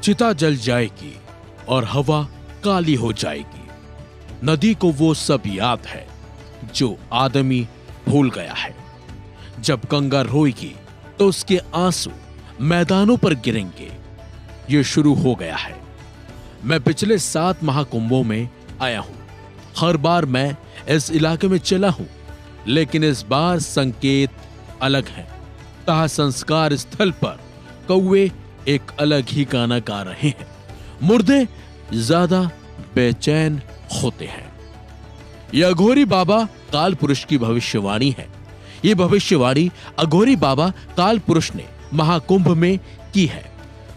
चिता जल जाएगी और हवा काली हो जाएगी। नदी को वो सब याद है जो आदमी भूल गया है। जब गंगा रोएगी तो उसके आंसू मैदानों पर गिरेंगे। ये शुरू हो गया है। मैं पिछले 7 महाकुंभों में आया हूं। हर बार मैं इस इलाके में चला हूं, लेकिन इस बार संकेत अलग है। तहा संस्कार स्थल पर कौवे एक अलग ही गाना गा रहे हैं। मुर्दे ज्यादा बेचैन होते हैं। यह अघोरी बाबा काल पुरुष की भविष्यवाणी है। यह भविष्यवाणी अघोरी बाबा काल पुरुष ने महाकुंभ में की है।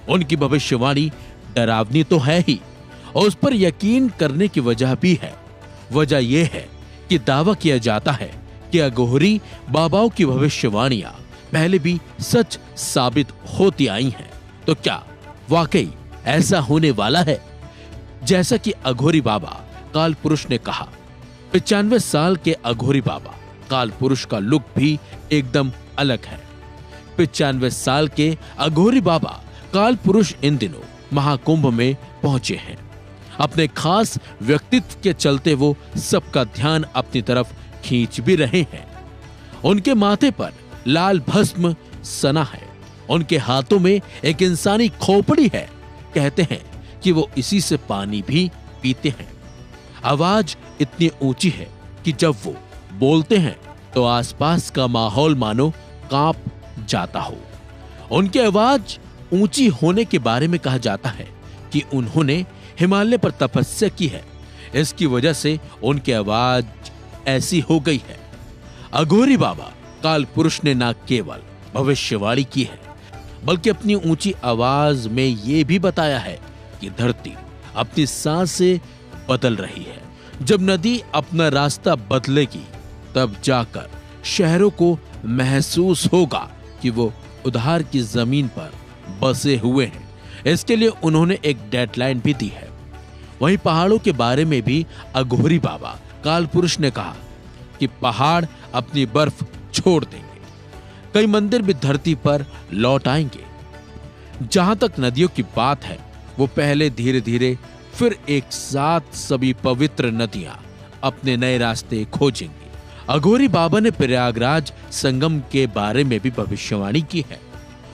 उनकी भविष्यवाणी डरावनी तो है ही, और उस पर यकीन करने की वजह भी है। वजह यह है कि दावा किया जाता है कि अघोरी बाबाओं की भविष्यवाणियां पहले भी सच साबित होती आई हैं। तो क्या वाकई ऐसा होने वाला है जैसा कि अघोरी बाबा काल पुरुष ने कहा? 95 साल के अघोरी बाबा काल पुरुष का लुक भी एकदम अलग है। 95 साल के अघोरी बाबा काल पुरुष इन दिनों महाकुंभ में पहुंचे हैं। अपने खास व्यक्तित्व के चलते वो सबका ध्यान अपनी तरफ खींच भी रहे हैं। उनके माथे पर लाल भस्म सना है। उनके हाथों में एक इंसानी खोपड़ी है। कहते हैं कि वो इसी से पानी भी पीते हैं। आवाज इतनी ऊंची है कि जब वो बोलते हैं तो आसपास का माहौल मानो कांप जाता हो। उनकी आवाज ऊंची होने के बारे में कहा जाता है कि उन्होंने हिमालय पर तपस्या की है। इसकी वजह से उनकी आवाज ऐसी हो गई है। अघोरी बाबा काल पुरुष ने न केवल भविष्यवाणी की है, बल्कि अपनी ऊंची आवाज में यह भी बताया है कि धरती अपनी सांस से बदल रही है। जब नदी अपना रास्ता बदलेगी तब जाकर शहरों को महसूस होगा कि वो उधार की जमीन पर बसे हुए हैं। इसके लिए उन्होंने एक डेडलाइन भी दी है। वहीं पहाड़ों के बारे में भी अघोरी बाबा काल पुरुष ने कहा कि पहाड़ अपनी बर्फ छोड़ देंगे। कई मंदिर भी धरती पर लौट आएंगे। जहां तक नदियों की बात है, वो पहले धीरे धीरे फिर एक साथ सभी पवित्र नदियां अपने नए रास्ते खोजेंगी। अघोरी बाबा ने प्रयागराज संगम के बारे में भी भविष्यवाणी की है।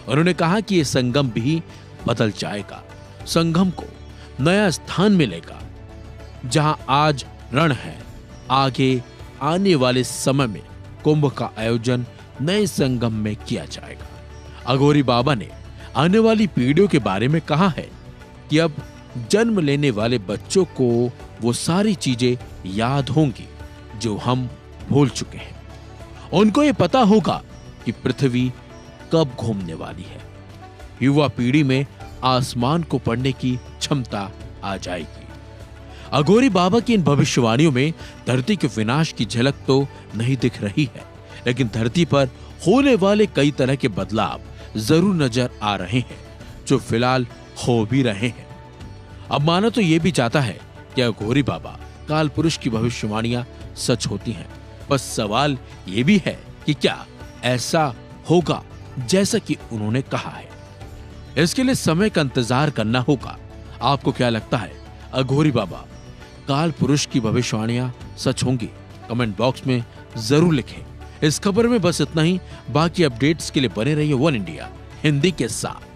उन्होंने कहा कि यह संगम भी बदल जाएगा। संगम को नया स्थान मिलेगा। जहां आज रण है, आगे आने वाले समय में कुंभ का आयोजन नए संगम में किया जाएगा। अघोरी बाबा ने आने वाली पीढ़ियों के बारे में कहा है कि अब जन्म लेने वाले बच्चों को वो सारी चीजें याद होंगी जो हम भूल चुके हैं। उनको ये पता होगा कि पृथ्वी कब घूमने वाली है। युवा पीढ़ी में आसमान को पढ़ने की क्षमता आ जाएगी। अघोरी बाबा की इन भविष्यवाणियों में धरती के विनाश की झलक तो नहीं दिख रही है, लेकिन धरती पर होने वाले कई तरह के बदलाव जरूर नजर आ रहे हैं, जो फिलहाल हो भी रहे हैं। अब माना तो यह भी चाहता है कि अघोरी बाबा काल पुरुष की भविष्यवाणियां सच होती हैं। बस सवाल यह भी है कि क्या ऐसा होगा जैसा कि उन्होंने कहा है। इसके लिए समय का इंतजार करना होगा। आपको क्या लगता है, अघोरी बाबा काल पुरुष की भविष्यवाणियां सच होंगी? कमेंट बॉक्स में जरूर लिखें। इस खबर में बस इतना ही। बाकी अपडेट्स के लिए बने रहिए वन इंडिया हिंदी के साथ।